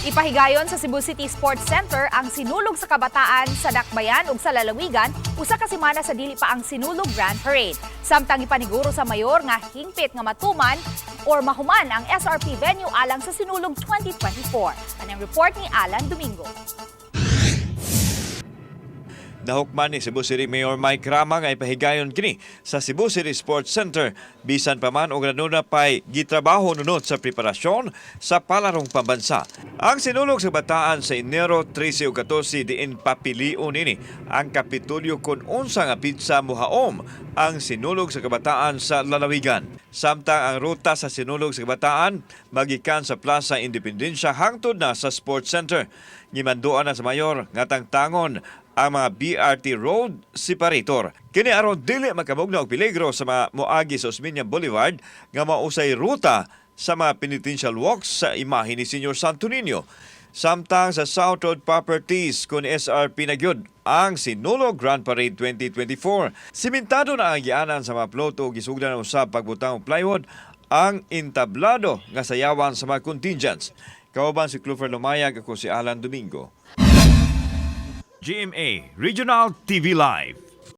Ipahigayon sa Cebu City Sports Center ang sinulog sa kabataan sa Dakbayan ug sa Lalawigan usa ka semana sa dili pa ang sinulog Grand Parade. Samtang ipaniguro sa mayor nga hingpit nga matuman or mahuman ang SRP venue alang sa sinulog 2024. Anong report ni Alan Domingo. Nahukman ni Cebu City Mayor Mike Rama nga ipahigayon kini sa Cebu City Sports Center bisan pa man og nanuna pay gitrabaho nunod sa preparasyon sa palarong pambansa. Ang sinulog sa bataan sa Enero 13 ug 14 diin papilion ini ang Kapitolyo kun unsa nga pizza muhaom ang sinulog sa kabataan sa lalawigan. Samtang ang ruta sa sinulog sa kabataan magikan sa Plaza Independencia hangtod na sa Sports Center. Gimanduan na sa mayor nga tangtangon ang mga BRT Road Separator. Kini aron dili makabugna og peligro sa mga moagi sa Osmeña Boulevard nga mausay ruta sa mga penitential walks sa imahe ni Senior Santo Niño. Samtang sa South Road Properties kun SRP na gyud ang sinulog Grand Parade 2024. Simentado na ang gianan sa mga ploto gisugdan usab pagbutang og plywood ang entablado nga sayawan sa mga contingents. Kauban si Clover Lumayag, ako si Alan Domingo. GMA Regional TV Live.